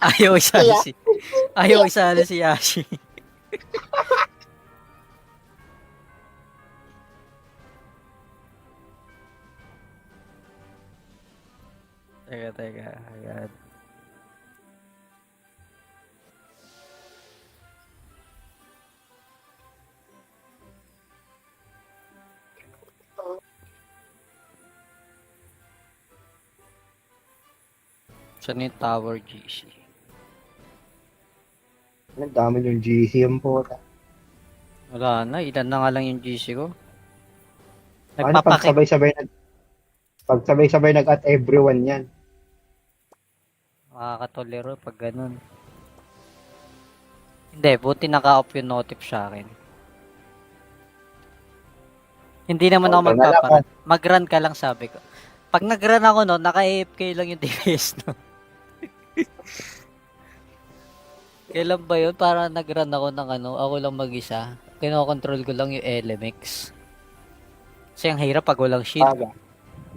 Ayaw isali Kaya, si... Ayaw isali si Yashi. Teka. Ayan. Saan yung Tower GC? ang dami yung GC yung puta. Wala na. Ilan na nga lang yung GC ko. Paano Nagpapakip. pagsabay-sabay nag at everyone yan? Makakatolero pag ganun. Hindi, buti naka-off yung notif sa akin. Hindi naman ako Okay na lang. magpaparun. Mag-run ka lang sabi ko. Pag nag-run ako no, naka-AFK lang yung DPS no. Kailan ba yun? Para nag-run ako ng ako lang mag-isa. Kinokontrol ko lang yung LMX. Kasi ang hirap pag walang shield.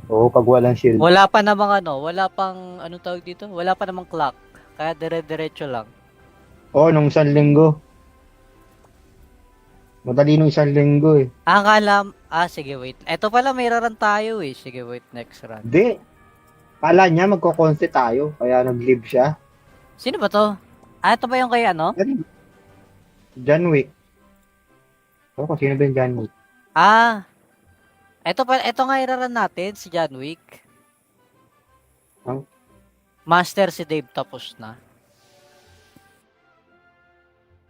Oo, pag walang shield. Wala pa namang wala pang, anong tawag dito? Wala pa namang clock. Kaya dire-diretso lang. Oo, nung isang linggo. Madali nung isang linggo eh. Ang alam, sige wait. Eto pala may run tayo eh. Sige wait, next run. Hindi. Kala niya magko-conce tayo, kaya nag-leave siya. Sino ba to? Ito ba yung kay John Wick. Oo, kung sino ba yung John Wick? Ito nga iraran natin, si John Wick. Huh? Master si Dave tapos na.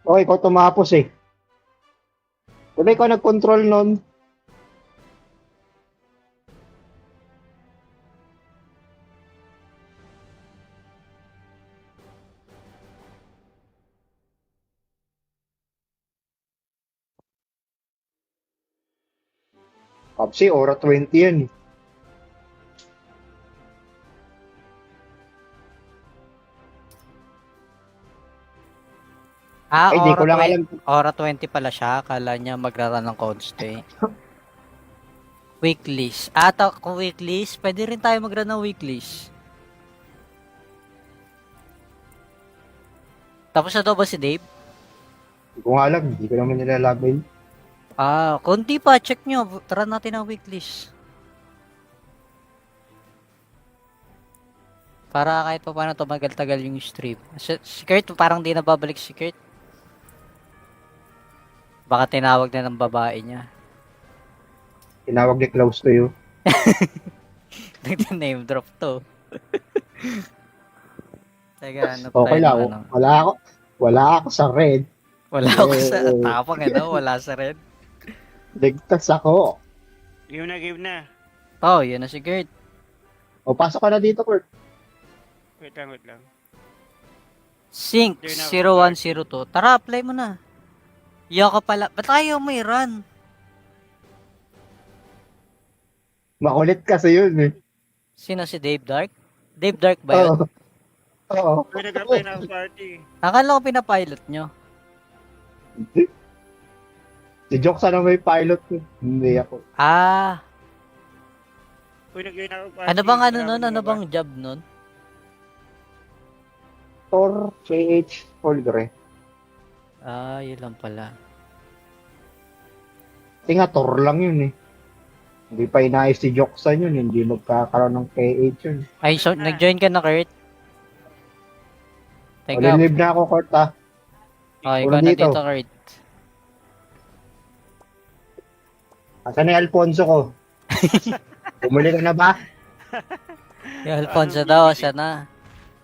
Oo, ikaw tumapos eh. Diba ikaw nag-control nun? Kapsi, Aura 20 yan eh. Ay, di ko lang alam. Aura 20 pala siya. Akala niya magraran ng constay. Weeklies. Kung weeklies, pwede rin tayo magran ng weeklies. Tapos na daw ba si Dave? Di ko nga alam, hindi ko naman nilalagay. Konti pa. Check nyo. Tara natin ang weeklies. Para kahit pa paano tumagal-tagal yung stream. Si Kurt, parang di na babalik si Kurt. Baka tinawag na ng babae niya. Tinawag ni close to you. Nag-name drop to. Teka, Okay lang. Wala ako sa red. Wala ako sa tapang wala sa red. Ligtas ako. Game na. Oh, yun na si Gert. O, pasok ka na dito, Kurt. Wait lang. Sync 0102. Tara, apply mo na. Yoko pala. Ba't ayaw mo i-run? Makulit kasi yun eh. Sino si Dave Dark? Dave Dark ba yun? Oo. Uy, nag-apply na ang party. Akala ko pinapilot nyo. Si Jokes na may pilot ko. Hindi ako. Uy, nag-join ako party. Ano bang nun? Ano bang job nun? Tor, KH, Holdre. Yun lang pala. Kasi nga, Tor lang yun eh. Hindi pa inayos si Joksan yun. Hindi magkakaroon ng KH yun. Ay, so, nag-join ka na, Kurt? O, Teka. live na ako, Kurt ah. Ikaw na dito, Kurt. Asan na yung Alfonso ko? Bumili ka na ba? Yung Alfonso daw, siya na.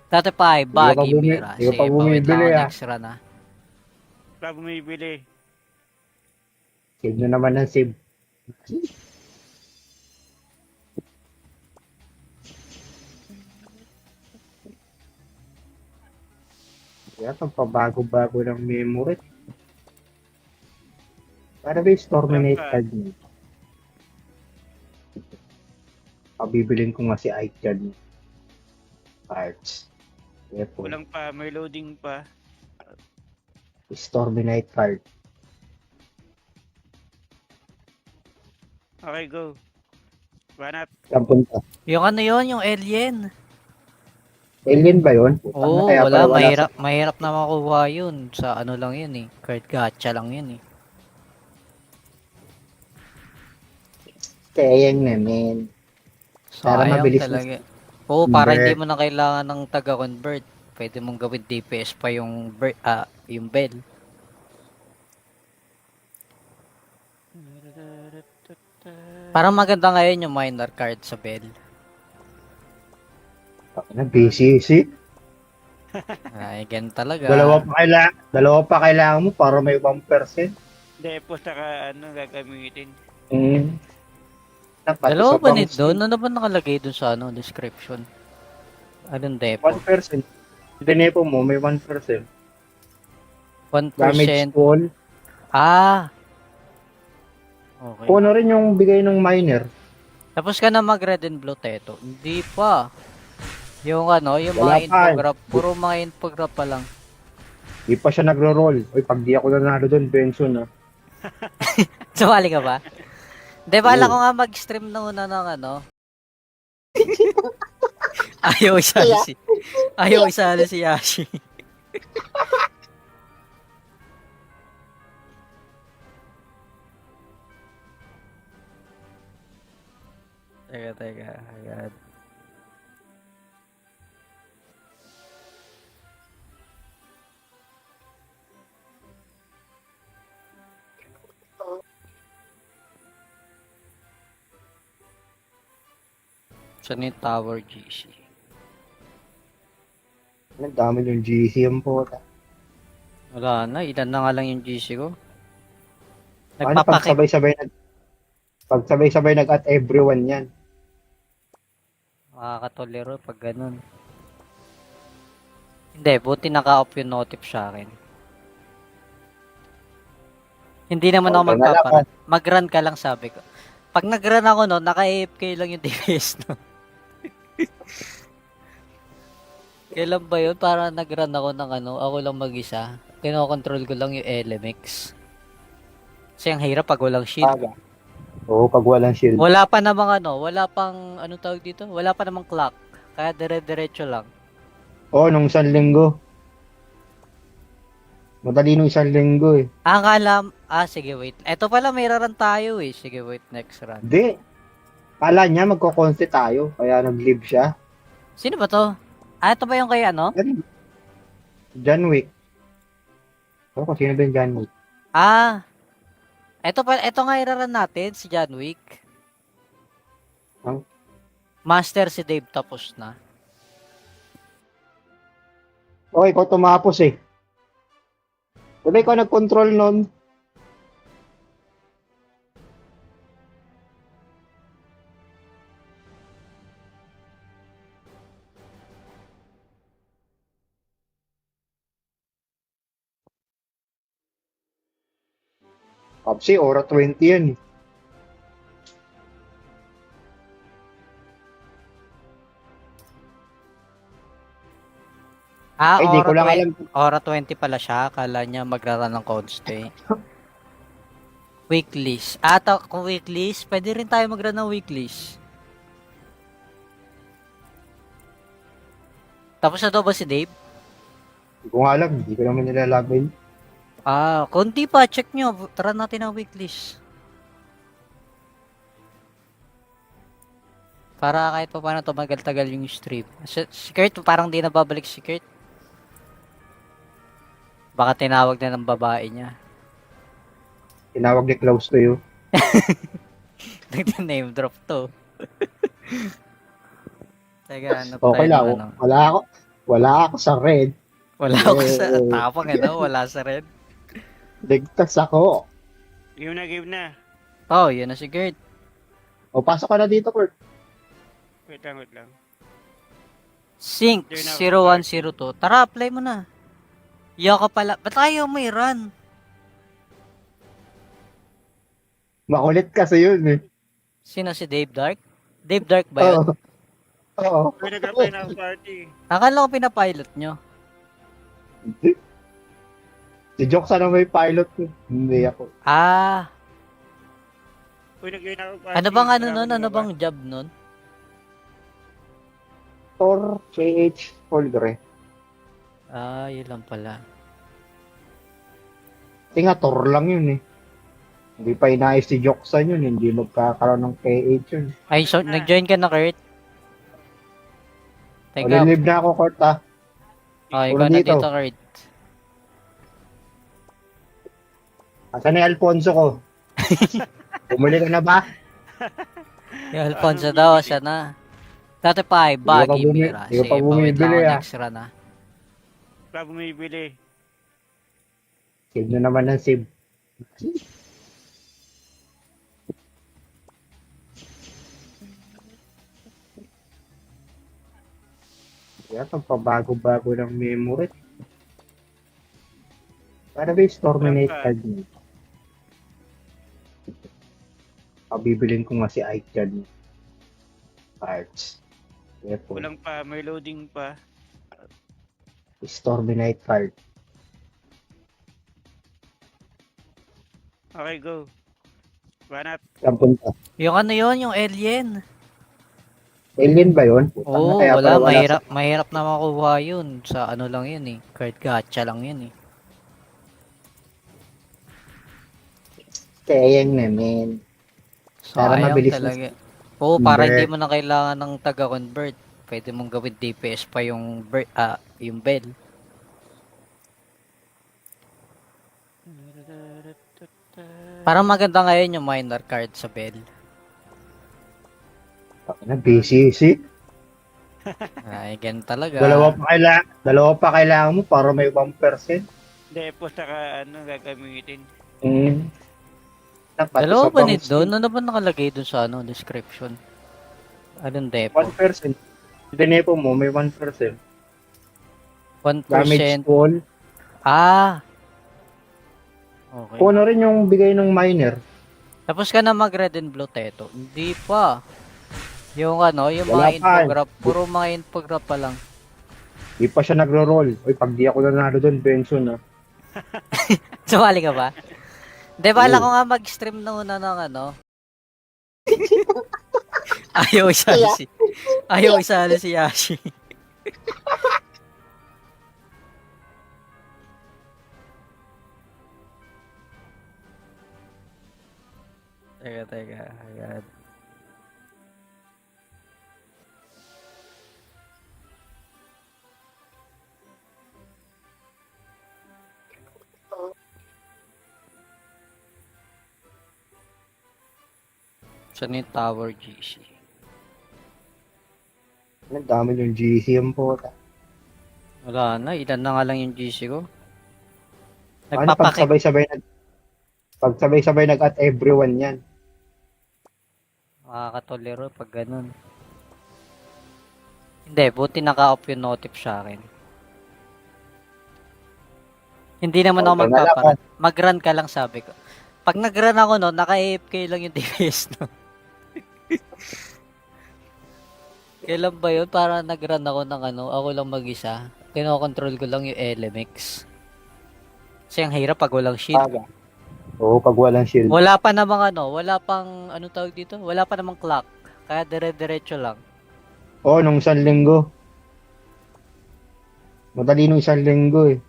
Dati pa ay baggy mira. Hindi ko Sige, pa bawit bumibili lang ako ah. next run na. Wala bumibili. Save nyo naman ng save. Kaya itong pabago-bago ng memory. Para ba yung Storminate card niya? Pabibilin ko nga si Ike dyan. Cards. Walang pa, may loading pa. Storminate card. Okay, go. Banat. Saan punta? Yung yung alien. Alien ba yun? Putang na, Oo, kaya wala. pala wala sa... Mahirap na makuha yun. Sa ano lang yun eh. Card gacha lang yun eh. Kaya yan namin. Para Sayang mabilis na talaga. Oo, para hindi convert. mo na kailangan ng taga-convert. Pwede mong gawin DPS pa yung bell. Parang maganda ngayon yung minor card sa bell. BCC. Ay, ganun talaga. Dalawa pa kailangan mo para may 1%. Depo saka ano gagamitin. Mm. Pati Dalawa sa ba bangs nito? Ano ba nakalagay dun sa ano, description? Anong depo? 1%. Dinepo mo, may 1%. 1%. Damage fall. Ah! Okay. Kung ano rin yung bigay ng miner. Tapos ka na mag-red and blue teto. Hindi pa. Yung ano, yung Wala mga pa eh. infograph. Puro mga infograph pa lang. Di pa siya nagro-roll. Uy, pag di ako nanalo doon, Benson ah. Sumali ka ba? Hindi, bala Oo. ko nga mag-stream na una ng ano. Ayaw isali si... Ayaw isali si Yashi. Teka. Ayan. Saan yung Tower GC? Ang dami yung GC yung puta. Wala na, ilan na nga lang yung GC ko. Paano pagsabay-sabay nag-at everyone yan? Makakatolero pag ganun. Hindi, buti naka-off yung notif sa akin. Hindi naman ako Okay na lang, magpaparan. Mag-run ka lang sabi ko. Pag nag-run ako no, naka-AFK lang yung DPS no. Kailan ba yun? Para nag-run ako ng ano, ako lang mag-isa. Kinokontrol ko lang yung LMX. Kasi ang hirap pag walang shield. Aga. Oo, pag walang shield. Wala pa namang ano, wala pang, ano tawag dito? Wala pa namang clock. Kaya dire-diretso lang. Oo, nung isang linggo. Madali nung isang linggo eh. Sige wait. Eto pala may run tayo eh. Sige wait, next run. Hindi. Kala niya magko-conce tayo, kaya nag-leave siya. Sino ba to? Ito ba yung kay ano? John Wick. Oo, kung sino ba yung John Wick? Ito nga iraran natin, si John Wick. Huh? Master si Dave tapos na. Oo, ikaw tumapos eh. Diba ikaw nag-control nun? Kapsi, Aura 20 yan eh. Ay, di ko lang alam. Aura 20 pala siya. Akala niya magraran ng constay. Weeklies. Kung weeklies, pwede rin tayo magran ng weeklies. Tapos na daw ba si Dave? Di ko nga alam, di ko naman nilalagay. Konti pa. Check nyo. Tara natin ang weeklies. Para kahit pa paano tumagal-tagal yung stream. Si Kurt, parang di na babalik si Kurt. Baka tinawag na ng babae niya. Tinawag ni close to you. Nag-name drop to. Teka, ano Okay tayo lang. ng ano? Wala ako sa red. Wala ako sa tapang wala sa red. Ligtas ako. Game na. Oh, yun na si Gert. O, pasok ka na dito, Kurt. Wait lang. Sync 0102. Tara, apply mo na. Yoko pala. Ba't ayaw may run? Makulit kasi yun eh. Sino si Dave Dark? Dave Dark ba yun? Oo. Uy, nag-apply na ako party. Akala ko pinapilot nyo. Hindi. Si Jokes na may pilot ko. Hindi ako. Uy, nag-join ako party. Ano bang ano nun? Ano bang job nun? Thor, KH, Holdre. Ah, yun lang pala. Kasi nga, Thor lang yun eh. Hindi pa inayos si Joksan yun, hindi magkakaroon ng KH yun. Ay, so, nag-join ka na, Kurt? O, Teka, lilive na ako, Kurt ah. ikaw Una na dito. dito, Kurt. Asan na yung Alfonso ko? Bumuli ka na ba? Yung Alfonso daw, siya na. Dati pa ay Baggy Mira. Hindi ka pa Sige, bawit lang bumibili ako ah. next run ah. Wala bumibili. Save na naman ng save. Kaya itong pabago-bago ng memory. Para ba yung Storminate Wala pa. card niya? Pabibilin ko nga si Ike dyan. Cards. Kaya po, Kulang pa, may loading pa. Storminate card. Okay, go. Banat. Saan punta? Yung ano yun, yung alien. Alien ba yun? Oo, Kaya wala, pala mahirap na makuha yun. Sa ano lang yun eh. Card gacha lang yun eh. Sayang naman. Para Sayang mabilis na talaga. Oo, para convert. hindi mo na kailangan ng taga-convert. Pwede mong gawin DPS pa yung bell. Parang maganda ngayon yung minor card sa bell. Na BCC. Ay, ganun talaga. Dalawa pa kailangan mo para may 1%. Depo saka ano gagamitin. Mm. Dalawa ba nito? Ano ba nakalagay dun sa description? Anong depo? 1%. Dinepo mo, may 1%. 1%. Damage wall. Ah! Okay. Kung ano rin yung bigay ng miner. Tapos ka na mag-red and blue teto? Hindi pa. Yung yung Wala mga pa. infograph, puro mga infograph pa lang. Di pa siya nagro-roll. Uy, pag di ako nanalo doon, pension na. Sumali ka ba? Hindi, bala ko nga mag-stream na una ng Ayaw isali si Yashi. Teka. Ayan. Saan yung Tower GC? Ang dami yung GC yung po. Wala na, ilan na nga lang yung GC ko. Ano pagsabay-sabay nag-at everyone yan. Makakatolero pag ganun. Hindi, buti naka-off yung notif sa akin. Hindi naman ako Okay, magpaparat. Mag-run ka lang sabi ko. Pag nag-run ako naka-AFK lang yung DPS Kailan ba yun? Para nag-run ako ng ako lang mag-isa. Kinokontrol ko lang yung LMX. Kasi ang hirap pag walang shield. Oo, pag walang shield. Wala pa namang wala pang tawag dito? Wala pa namang clock. Kaya dire-diretso lang. Oo, nung isang linggo. Madali nung isang linggo eh.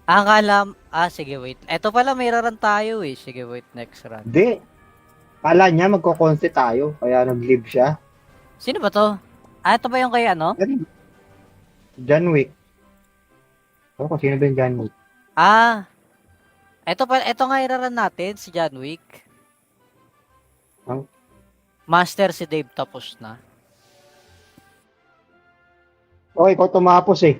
Sige wait. Eto pala may run tayo eh. Sige wait, next run. Hindi. Kala niya magko-conce tayo, kaya nag-leave siya. Sino ba to? Ito ba yung kay John Wick. Oo, kung sino ba yung John Wick? Eto nga iraran natin, si John Wick. Ang? Master si Dave tapos na. Oo, ikaw tumapos eh.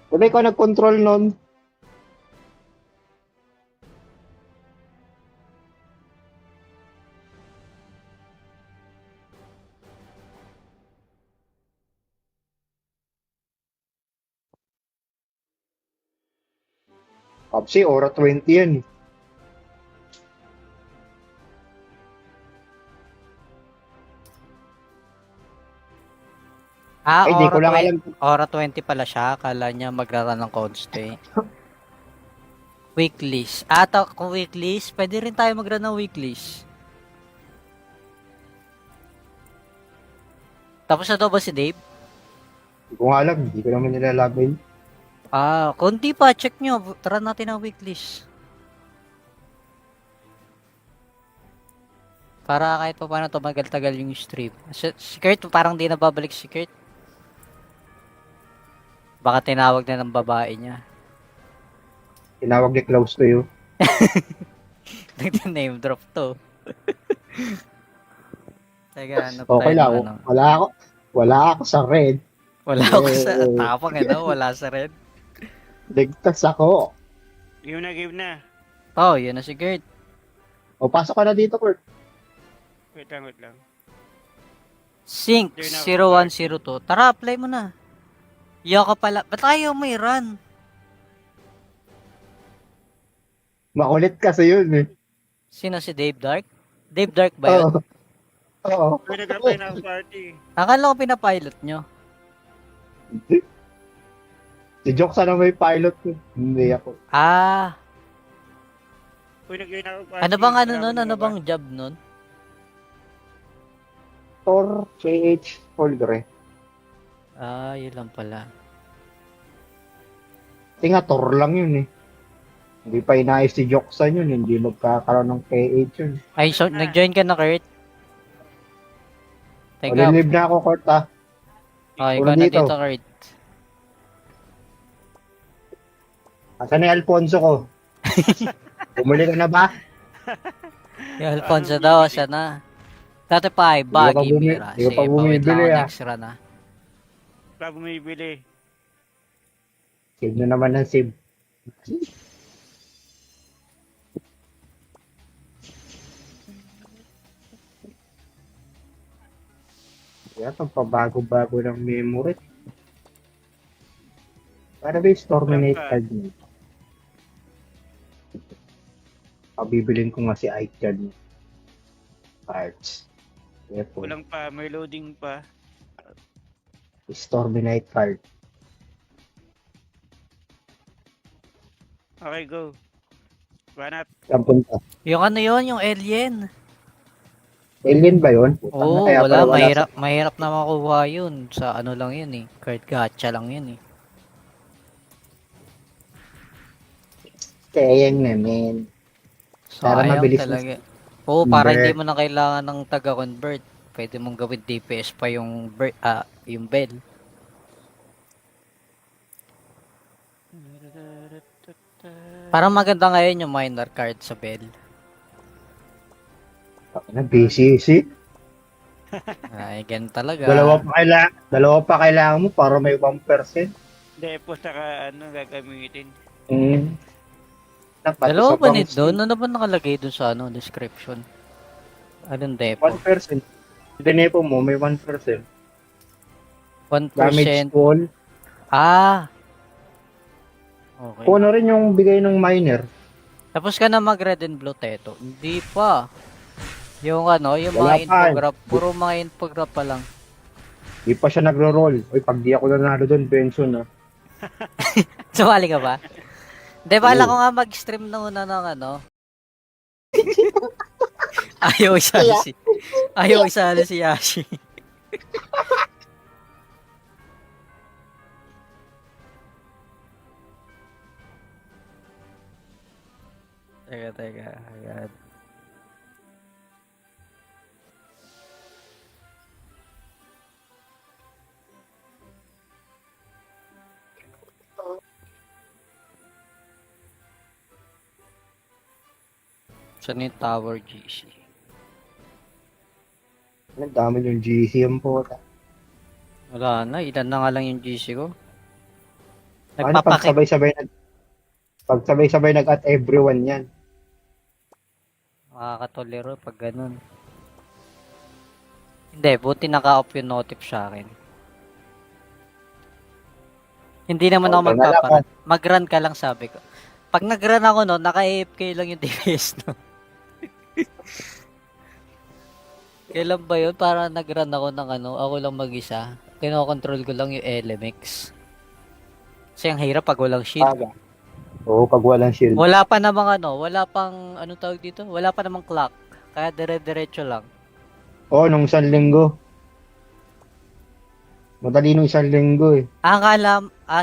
Diba ikaw nag-control nun? Kapsi, Aura 20 yan eh. Ay, di ko lang alam. Aura 20 pala siya. Akala niya magrara ng constay. Weeklies. Kung weeklies, pwede rin tayo magrara ng weeklies. Tapos na daw ba si Dave? Hindi ko nga alam, hindi ko naman nilalagay. Ah, konti pa, check nyo. Tara natin ang weeklist. Para kahit pa paano tumagal-tagal yung stream. Si Kurt, parang di na babalik si Kurt. Baka tinawag na ng babae niya. Tinawag ni close to you. Nag-name drop to. Teka, ano Okay tayo lang. ng ano? Wala ako sa red. Wala ako sa Eh. tapang, ano? Wala sa red. Ligtas ako. Game na, game na. Oh, yun na si Kurt. O, pasok ka na dito, Kurt. Wait lang, wait lang. Sync 0102. Tara, apply mo na. Iyo ka pala. Ba't ayaw mo i-run? Makulit kasi yun eh. Sino si Dave Dark? Dave Dark ba yun? Oo. Oo. Uy, nag-apply na ako party. Akala ko pinapilot nyo. Si Jokes na may pilot ko. Hindi ako. Ah, Uy, nag-join ako party. ano bang ano Marami nun? Ano ba? bang job nun? Tor, KH, Holdre. Ah, yun lang pala. Kasi nga, Tor lang yun eh. Hindi pa inayos si Joksan yun. Hindi magkakaroon ng KH yun. Ay, so, nag-join ka na, Kurt? O, Teka, lilive na ako, Kurt ah. okay, Una ikaw na dito. dito, Kurt. Asan na yung Alfonso ko? Bumuli ka na ba? Yung Alfonso daw, sana. Dati pa ay baggy mira. Hindi ko pa Sige, pawit lang bumibili ako ah. next run ah. Wala bumibili. Save na naman ng save. Kaya itong pabago-bago ng memory. Para ba yung Storminate card niya? Pabibilin ko nga si Icon. Cards. Kaya po, Kulang pa, may loading pa. Storminate card. Okay, go. Banat. Saan punta? Yung ano yun, yung alien. Alien ba yun? Putang Oo, na, kaya wala, pala mahirap na makuha yun. Sa ano lang yun eh. Card gacha lang yun eh. Kaya yan men. Para Sayang mabilis talaga. Oo, para Convert. hindi mo na kailangan ng taga-convert. Pwede mong gawin DPS pa yung yung bell. Parang maganda ngayon yung minor card sa bell. Na BCC. Ay, ganun talaga. Dalawa pa kailangan mo para may 1%. Depo saka ano gagamitin. Dalawa ba nito doon? Ano ba nakalagay doon sa ano, description? Anong depo? 1%. Dinepo mo, may 1%. 1%. Damage fall. Ah! Okay. Kung ano rin yung bigay ng miner. Tapos ka na mag red and blue teto. Hindi pa. Yung ano, yung Wala mga pa. infograph. Puro mga infograph pa lang. Di pa siya nagro-roll. Uy, pag di ako nanalo doon, Benson ah. Sumali ka ba? Hindi, bala Oo. ko nga mag-stream na una ng ano. Ayaw isali si Yashi. Teka. Ayan. Saan yung Tower GC? Ang dami yung GC yung po. Wala na, ilan na nga lang yung GC ko. Ano pag sabay-sabay nag-at everyone yan. Makakatolero pag ganun. Hindi, buti naka-off yung notif sa akin. Hindi naman ako Okay, magpaparan. Mag-run ka lang sabi ko. Pag nag-run ako no, naka-AFK lang yung DPS no. Kailan ba yun? Para nag-run ako ng ano, ako lang mag-isa. Kinokontrol ko lang yung LMX. Kasi ang hirap pag walang shield. Oo, pag walang shield. Wala pa namang ano, wala pang, ano tawag dito? Wala pa namang clock. Kaya dire-diretso lang. Oo, nung isang linggo. Madali nung isang linggo eh.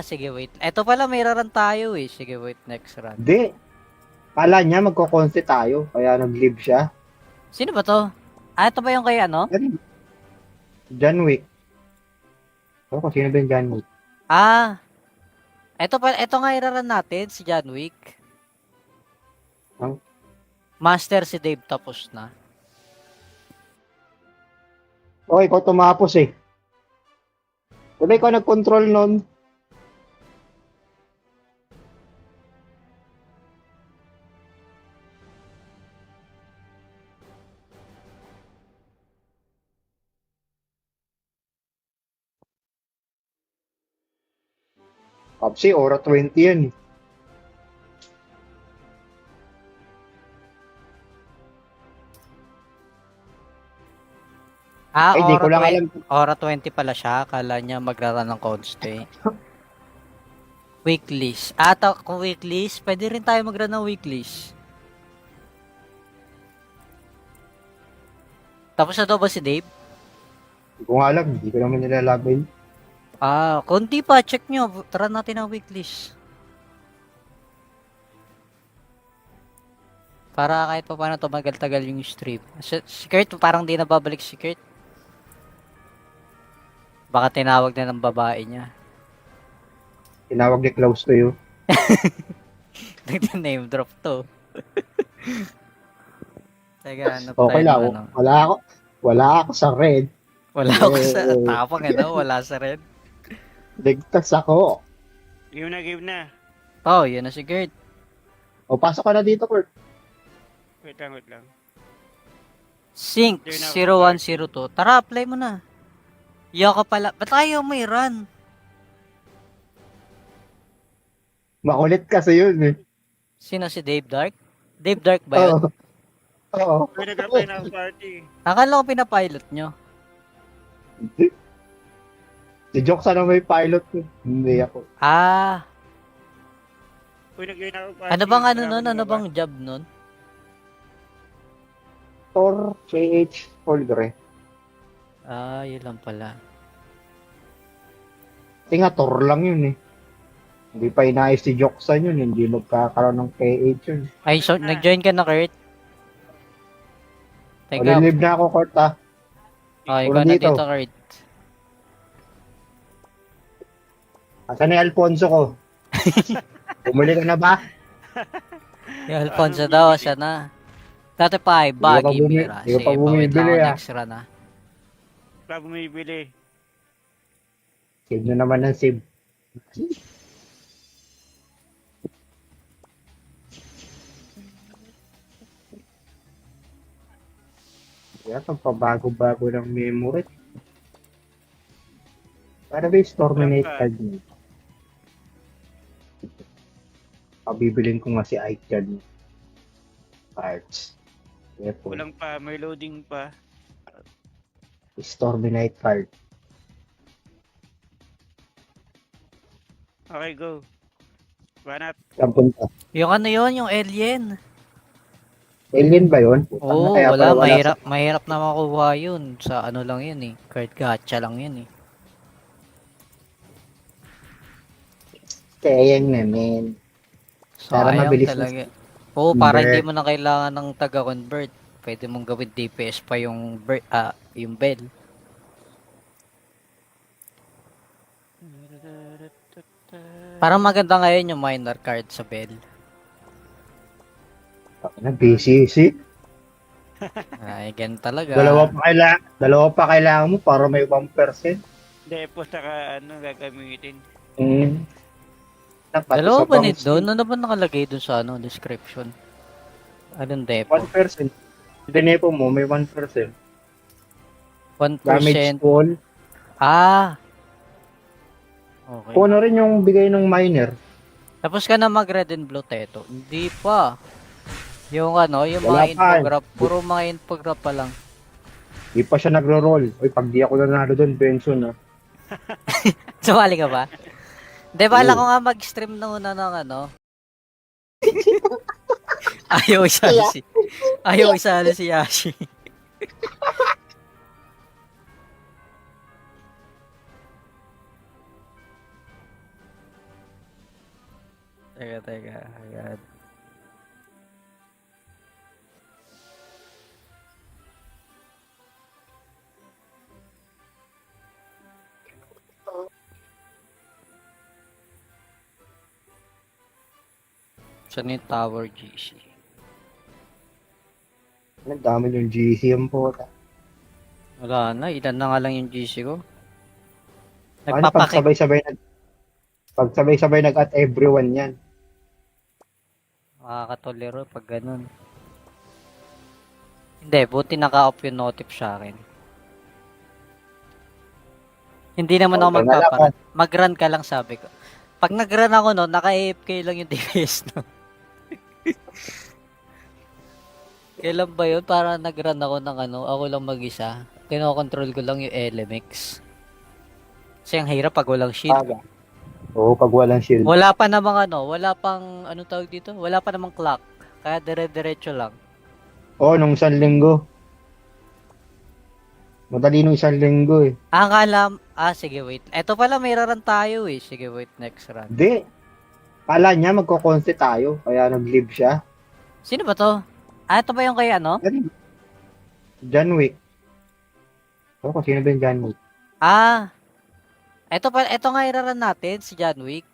Sige, wait. Eto pala, may run tayo eh. Sige, wait, next run. Hindi. Kala niya magko-conce tayo, kaya nag-leave siya. Sino ba to? Ito ba yung kay ano? John Wick. Ako kung sino ba yung John Wick? Eto nga iraran natin, si John Wick. Ang- Master si Dave tapos na. Oh, ikaw tumapos eh. Diba ikaw nag-control nun? Kapsi, Aura 20 yan eh. Ay, di ko lang alam. Aura 20 pala siya. Akala niya magraran ng conste. Weeklies. Kung weeklies, pwede rin tayo magran ng weeklies. Tapos na daw ba si Dave? Di ko nga alam, hindi ko naman nilalabay. Konti pa. Check nyo. Tara natin ang weeklies. Para kahit pa paano tumagal-tagal yung stream. Si Kurt, parang di na babalik si Kurt. Baka tinawag na ng babae niya. Tinawag ni Klaus to you. Nag-name drop to. Teka, ano Okay lang. tayo ng ano? Wala ako sa red. Wala ako sa tapang, wala sa red. Ligtas ako. Game na. Oh, yun na si Kurt. O, pasok ka na dito, Kurt. Wait lang. Sync 0102. Tara, apply mo na. Yoko pala. Ba't ayaw may run? Makulit kasi yun eh. Sino si Dave Dark? Dave Dark ba yun? Oo. Uy, nag-apply na ang party. Akala ko pinapilot nyo. Si Jokes na may pilot ko. Hindi ako. Uy, nag-join na ang party. Ano bang ano Marami nun? Ano ba? bang job nun? Thor, KH, Holdre. Yun lang pala. Kasi nga, Thor lang yun eh. Hindi pa inaayos si Joksan yun. Hindi magkakaroon ng KH yun. Ay, so, nag-join ka na, Kurt? O, Teka. live na ako, Kurt ah. Okay, Puro ikaw na dito. dito, Kurt. Asan na yung Alfonso ko? Bumuli ka na ba? Yung Alfonso daw, siya na. Dati pa ay Baggy Mira. Hindi ka pa Sige, pawit lang bumibili ako ah. next run ah. Wala bumibili. Save na naman ng save. Kaya itong pabago-bago ng memory. Para ba yung Storminate card niya? Pabibilin ko nga si Ike dyan. Cards. Ito. Kulang pa, may loading pa. Storminate card. Okay, go. Banat. Saan punta? Yung ano yun, yung alien. Alien ba yun? Oo, Kaya wala. pala Mahirap na makuha yun. Sa ano lang yun eh. Card gacha lang yun eh. Kaya yan naman. Para Sayang mabilis talaga. Oo, para Convert. hindi mo na kailangan ng taga-convert. Pwede mong gawin DPS pa yung yung bell. Parang maganda ngayon yung minor card sa bell. na BCC. Ay, ganun talaga. Dalawa pa kailangan mo para may 1%. Depo saka gagamitin. Dapat Dalawa isa ba pang nito doon? Ano ba nakalagay doon sa description? Anong depo? 1%. Dinepo mo, may 1%. 1%. Damage fall. Okay. Kung ano rin yung bigay ng miner. Tapos ka na mag red and blue teto. Hindi pa. Yung yung Wala mga pa. infograph. Puro mga infograph pa lang. Di pa siya nagro-roll. Uy, pag di ako nanalo doon, pension na. Sumali ka ba? Hindi, bala ko nga mag-stream na una ng Ayaw isali si Yashi. Teka. Ayan. Saan yung Tower GC? Ang dami yung GC yung puta. Wala na, ilan na nga lang yung GC ko. Paano pagsabay-sabay nag-at everyone yan? Makakatolero pag ganun. Hindi, buti naka-off yung notif sa akin. Hindi naman ako Okay, magpaparun. Mag-run ka lang sabi ko. Pag nag-run ako no, naka-AFK lang yung DPS no. Kailan ba yun? Para nag-run ako ng ako lang mag-isa. Kinokontrol ko lang yung LMX. Kasi ang hirap pag walang shield. Oo, pag walang shield. Wala pa namang wala pang tawag dito? Wala pa namang clock. Kaya dire-diretso lang. Oo, nung isang linggo. Madali nung isang linggo eh. Sige wait. Eto pala may run tayo eh. Sige wait, next run. Hindi. Kala niya magko-conste tayo, kaya nag-leave siya. Sino ba to? Ito ba yung kay John Wick. Oo, sino ba yung John Wick? Ito nga iraran natin, si John Wick.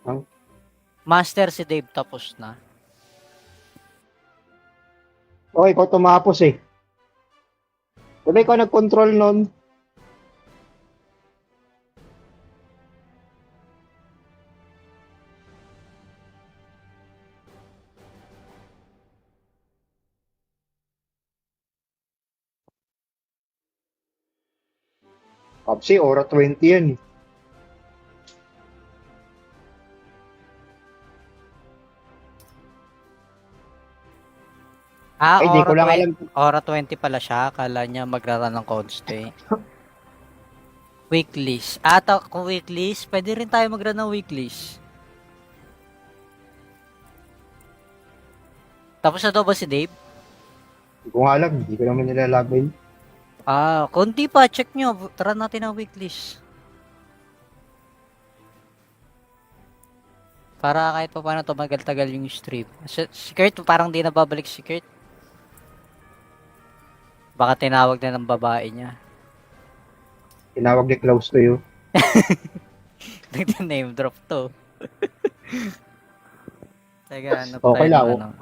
Ang? Master si Dave tapos na. Oo, ikaw tumapos eh. Diba ikaw nag-control nun? Kapsi, Aura 20 yan eh. Ay, di ko lang alam. Aura 20 pala siya. Akala niya magraran ng conste. Weeklies. Kung weeklies, pwede rin tayo magran ng weeklies. Tapos na daw ba si Dave? Hindi ko nga alam, hindi ko naman nilalagay. Konti pa. Check nyo. Tara natin ang weeklies. Para kahit pa paano tumagal-tagal yung stream. Si Kurt, parang di na babalik si Kurt. Baka tinawag na ng babae niya. Tinawag ni close to you. Nag-name drop to. Teka, Okay lang.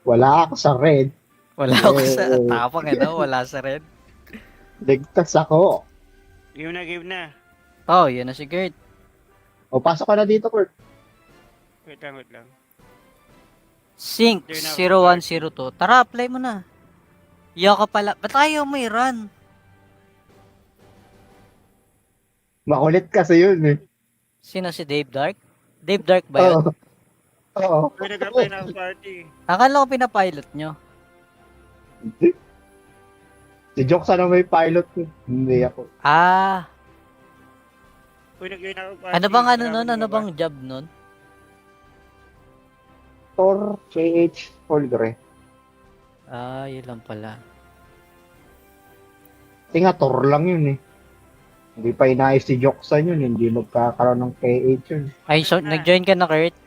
Wala ako sa red. Wala ako sa tapang wala sa red. Ligtas ako. Game na. Oh, yun na si Gert. O, pasok ka na dito, Kurt. Wait lang. Sync 0102. Tara, apply mo na. Yaw ka pala. Ba't ayaw may run? Makulit kasi yun eh. Sino si Dave Dark? Dave Dark ba yun? Oo. Uy, nag-apply na ako party. Akala ko pinapilot nyo. Si Jokes na may pilot ko. Hindi ako. Uy, nag-join ako party. Ano bang nun? Ano bang job nun? Thor, KH, Holdre. Yun lang pala. Tinga, Thor lang yun eh. Hindi pa inayos si Joksan yun. Hindi magkakaroon ng KH yun. Ay, so, nag-join ka na, Kurt?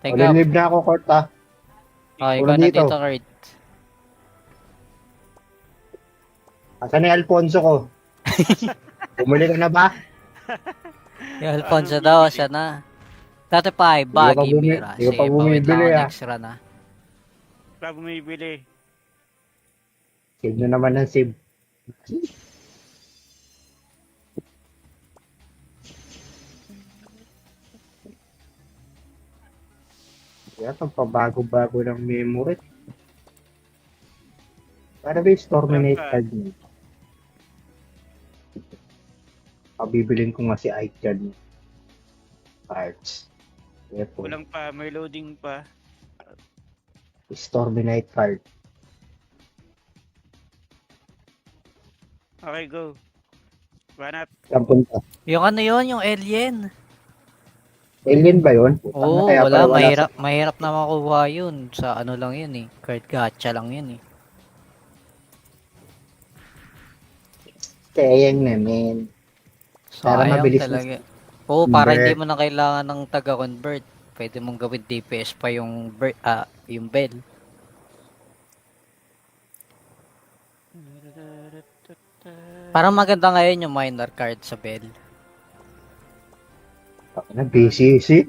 Teka. Live na ako, Kurt ah. Ikaw na dito, Kurt. Asan na yung Alfonso ko? Bumili ka na ba? Yung Alfonso daw, siya na. Dati pa ay Baggy Mira. Hindi Sige, pa bawit lang bumibili ako ah. next run na. Wala bumibili. Save na naman ng save. Kaya itong pabago-bago ng memory. Para ba yung Storminate card niya? Pabibilin ko nga si Ike dyan. Cards. Ito. Kulang pa, may loading pa. Storminate card. Okay, go. Banat. Saan punta? Yung yung alien. Alien ba yun? Oo, Kaya wala. pala Mahirap na makuha yun. Sa lang yun eh. Card gacha lang yun eh. Sayang naman. Para Sayang mabilis talaga. Oo, para Hindi. hindi mo na kailangan ng taga-convert. Pwede mong gawin DPS pa yung bell. Parang maganda ngayon yung minor card sa bell. BCC.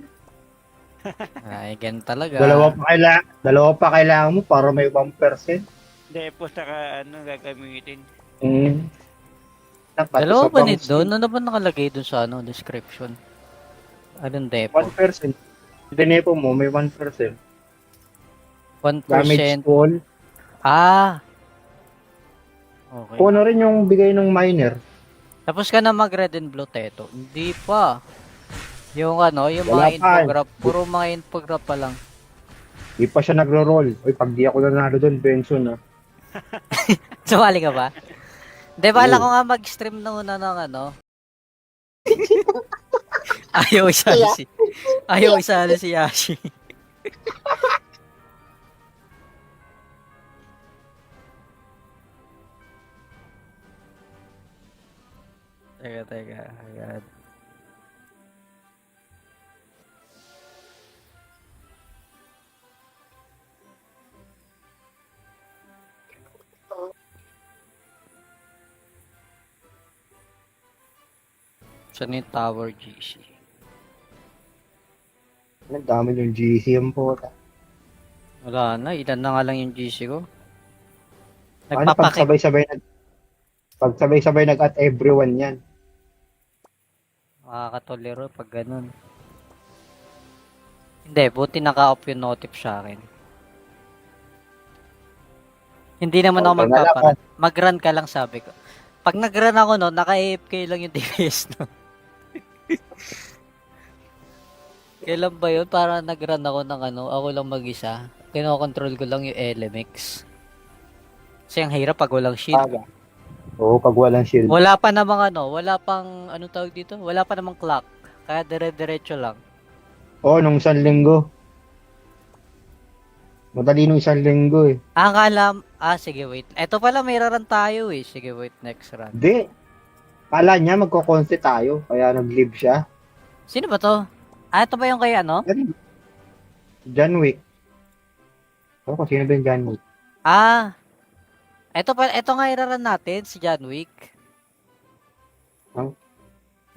Ay, ganun talaga. Dalawa pa kailangan mo para may 1%. Hindi, po saka ano gagamitin. Mm. Dapat Dalawa isa ba pang nito doon? Ano ba nakalagay doon sa description? Anong depo? 1%. Dinepo mo, may 1%. 1%. Damage fall. Ah! Okay. Kung ano rin yung bigay ng miner. Tapos ka na mag red and blue teto. Hindi pa. Yung yung Wala mga pa. infograph, puro mga infograph pa lang. Di pa siya nagro-roll. Uy, pag di ako nanalo doon, Benson ah. Sumali ka ba? Hindi, bala Oo. ko nga mag-stream na una ng Ayaw isali si Yashi. Teka. Agad. Saan yung Tower GC? Ang dami yung GC yung po. Wala na, ilan na nga lang yung GC ko. Ano pagsabay-sabay nag-at everyone yan. Makakatolero pag ganun. Hindi, buti naka-off yung notif sa akin. Hindi naman ako Okay, magpaparan. Mag-run ka lang sabi ko. Pag nag-run ako naka-AFK lang yung DPS no. Kailan ba yun? Para nag-run ako ng ako lang mag-isa. Kinokontrol ko lang yung LMX. Kasi ang hirap pag walang shield. Oo, pag walang shield. Wala pa namang wala pang tawag dito? Wala pa namang clock. Kaya dire-diretso lang. Oo, nung isang linggo. Madali nung isang linggo eh. Sige wait. Eto pala may run tayo eh. Sige wait, next run. Hindi. Kala niya magko-conste tayo, kaya nag-live siya. Sino ba to? Ito ba yung kay John Wick. Oo, kung sino ba yung John Wick? Ito nga iraran natin, si John Wick. Huh?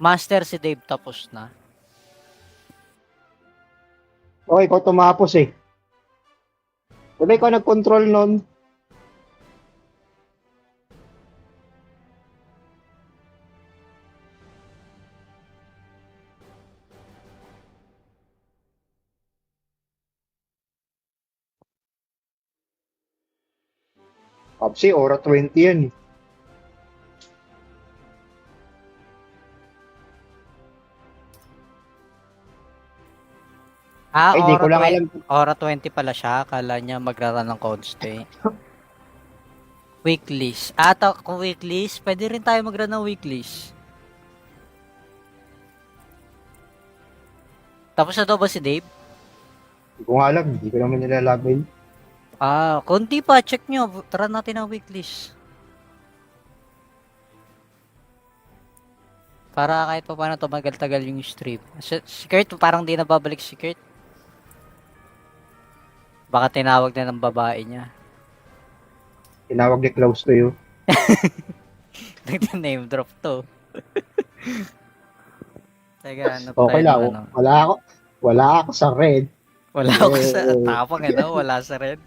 Master si Dave tapos na. Okay, ikaw tumapos eh. Diba ikaw nag-control nun? Kapsi, Aura 20 yan eh. Ay, di ko lang alam. Aura 20 pala siya. Akala niya magraran ng conste. Weeklies. Kung weeklies, pwede rin tayo magran ng weeklies. Tapos na daw ba si Dave? Hindi ko nga alam. Hindi ko naman nilalagay. Konti pa. Check nyo. Tara natin ang weeklies. Para kahit pa paano tumagal-tagal yung stream. Si Kurt, parang di na babalik si Kurt. Baka tinawag na ng babae niya. Tinawag ni close to you. Nag-name drop to. Teka, Okay lang. Wala ako sa red. Wala ako sa tapang wala sa red.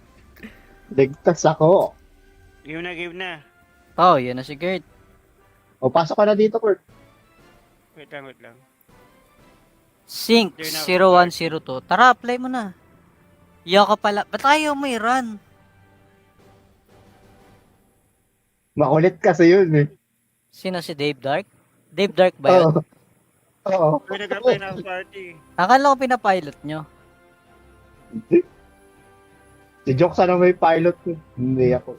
Ligtas ako. Game na. Oh, yun na si Gert. O, pasok ka na dito, Kurt. Wait lang. Sync 0102. Tara, apply mo na. Yaw ka pala. Ba't ayaw mo i-run? Makulit kasi yun eh. Sino si Dave Dark? Dave Dark ba yun? Oo. Uy, nag-apply na ako party. Akala ko pinapilot nyo. Si Jok sana may pilot ko. Hindi ako.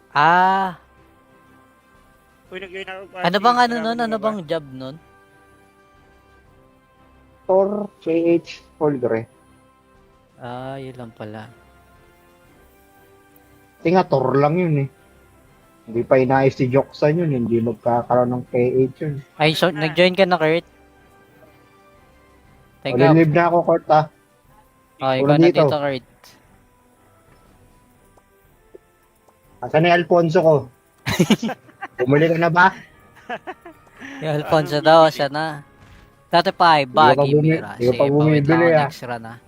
Uy, nag-join ako party. Ano bang nun? Ano bang job nun? Tor, KH, Holdre. Yun lang pala. Tinga, Tor lang yun eh. Hindi pa inayos si Joksan yun. Hindi magkakaroon ng KH yun. Ay, so, nag-join ka na, Kurt? Teka, Live na ako, Court, ah. okay, Una ikaw na dito. dito, Kurt. Asan na yung Alfonso ko? Bumili ka na ba? Yung Alfonso daw, siya na. Dati pa ay Baggy Mira. Di ka pa Sige, bawid lang bumibili, ako ah. next run, ah.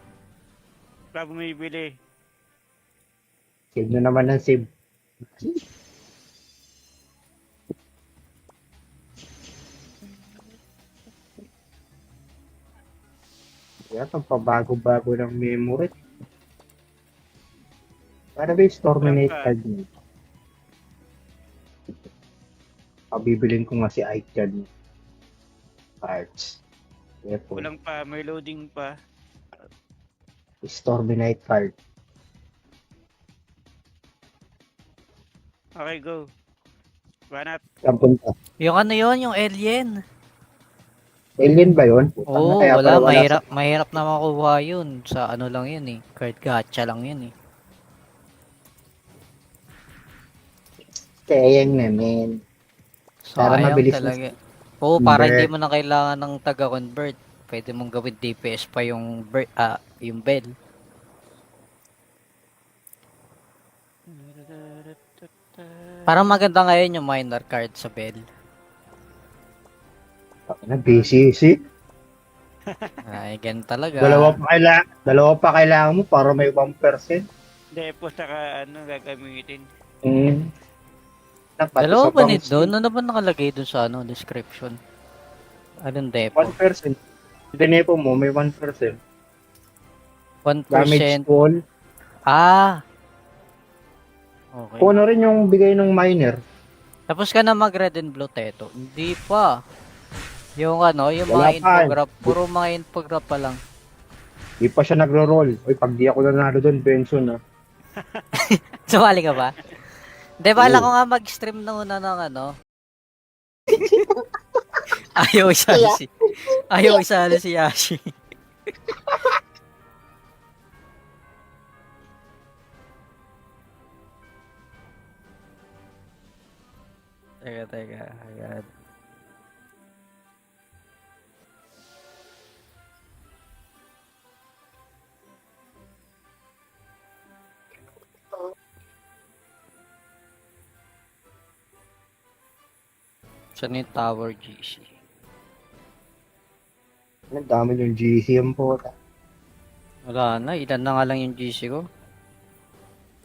Wala bumibili. Save na naman ng save. Kaya itong pabago-bago ng memory. Para ba yung Storminate Wala pa. card niya? Pabibilin ko nga si Ike dyan. Cards. Ito. Kulang pa, may loading pa. Storminate card. Okay, go. Banat. Saan punta? Yung ano yun, yung alien. Alien ba yun? Oo, Kaya wala, pala mahirap na makuha yun. Sa ano lang yun eh. Card gacha lang yun eh. Sayang naman. Para Sayang mabilis na- talaga. Oo, para Convert. hindi mo na kailangan ng taga-convert. Pwede mong gawin DPS pa yung, yung bell. Parang maganda ngayon yung minor card sa bell. BCC. Ay, ganun talaga. Dalawa pa kailangan mo para may 1%. Hindi, po saka ano gagamitin. Mm. Dalawa ba nito? Ano ba nakalagay dun sa ano, description? Anong depo? 1%. Dinepo mo, may 1%. 1%. Damage fall. Ah! Okay. Kung ano rin yung bigay ng miner. Tapos ka na mag red and blue teto. Hindi pa. Yung ano, yung Wala mga pa. infograph. Puro mga infograph pa lang. Di pa siya nagro-roll. Uy, pag di ako nanalo doon, Benson ah. Sumali ka ba? Hindi, bala Oo. ko nga mag-stream na una ng ano. Ayaw isali si Yashi. Teka. Ayan. Saan yung Tower GC? Ang dami yung GC yung po. Wala na, ilan na nga lang yung GC ko.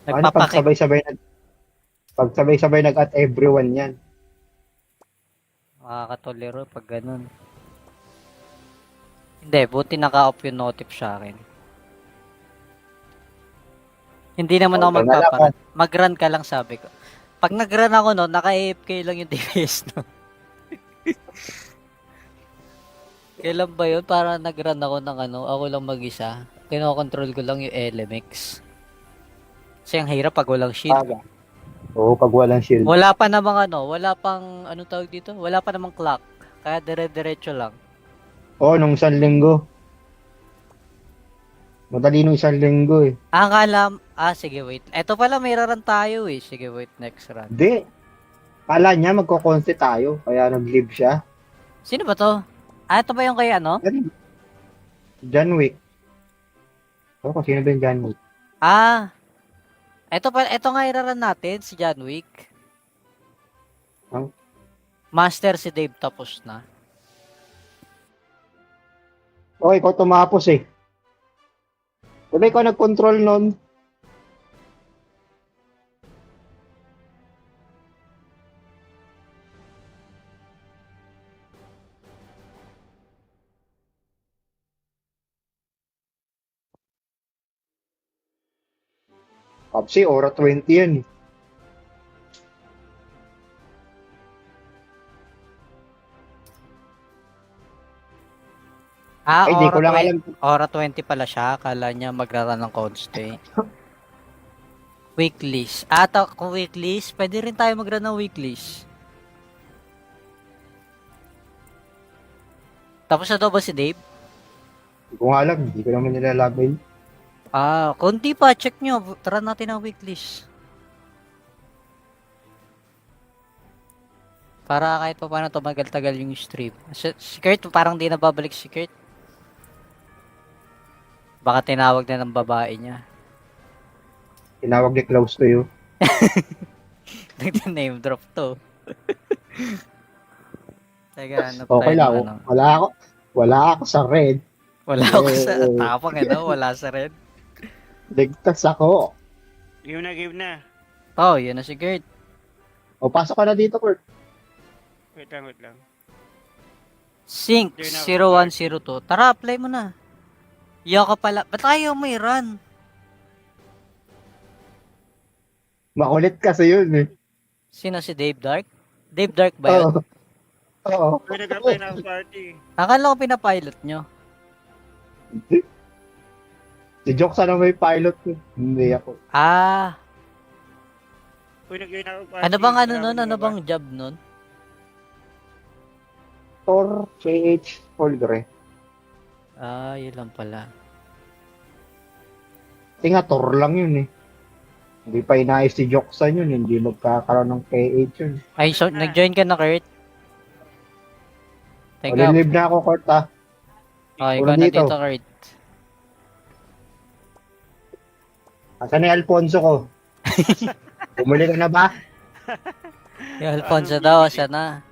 Ano pag Nagpapakip. sabay-sabay nag-at everyone yan. Makakatolero pag ganun. Hindi, buti naka-off yung notif sa akin. Hindi naman ako Okay, magpaparan. Mag-run ka lang sabi ko. Pag nag-run ako no, naka-AFK lang yung DPS no. Kailan ba yun? Para nag-run ako ng ano, ako lang mag-isa. Kinokontrol ko lang yung LMX. Kasi ang hirap pag walang shield. Oo, pag walang shield. Wala pa namang ano, wala pang, anong tawag dito? Wala pa namang clock. Kaya dire-diretso lang. Oo, nung isang linggo. Madali nung isang linggo eh. Ang alam, sige wait. Eto pala may run tayo eh. Sige wait, next run. Hindi. Kala niya magko-conce tayo, kaya nag-live siya. Sino ba to? Ito ba yung kay ano? John Wick. Oo, kung sino ba yung John Wick? Ito nga iraran natin, si John Wick. Huh? Master si Dave tapos na. Oo, ikaw tumapos eh. Diba ikaw nag-control nun? Kapsi, Aura 20 yan eh. Ay, di ko lang alam. Aura 20 pala siya. Akala niya magraran ng constay. Weeklies. Kung weeklies, pwede rin tayo magran ng weeklies. Tapos na daw ba si Dave? Hindi ko nga alam, hindi ko naman nilalagay. Konti pa. Check nyo. Tara natin ang weeklies. Para kahit pa paano tumagal-tagal yung stream. Si Kurt, parang di na babalik si Kurt. Baka tinawag na ng babae niya. Tinawag ni close to you. Nag-name drop to. Teka, hanap Okay tayo lang. ng ano. Wala ako sa red. Wala ako sa Eh, tapang wala sa red. Ligtas ako. Game na. Oh, yun na si Gert. O, pasok ka na dito, Kurt. Wait lang. Sync Yun na. 0102. Tara, apply mo na. Iyo ka pala. Ba't ayaw mo i-run? Makulit kasi yun eh. Sino si Dave Dark? Dave Dark ba yun? Oo. Oo. Uy, nag-apply na ang party. Akala ko pinapilot nyo. Si Jokes na may pilot ko. Hindi ako. Ah, Uy, nag-join ako party. ano bang ano Marami nun? na Ano ba? bang job nun? Tor KH Folgre. Ah, yun lang pala. Kasi nga, Tor lang yun eh. Hindi pa inayos si Joksan yun. Hindi magkakaroon ng KH yun. Ay, so, nag-join ka na, Kurt? O, Teka, live na ako, Kurt ah. ikaw na dito. dito, Kurt. Asan na yung Alfonso ko? Bumili ka na ba? Yung Alfonso daw, siya na.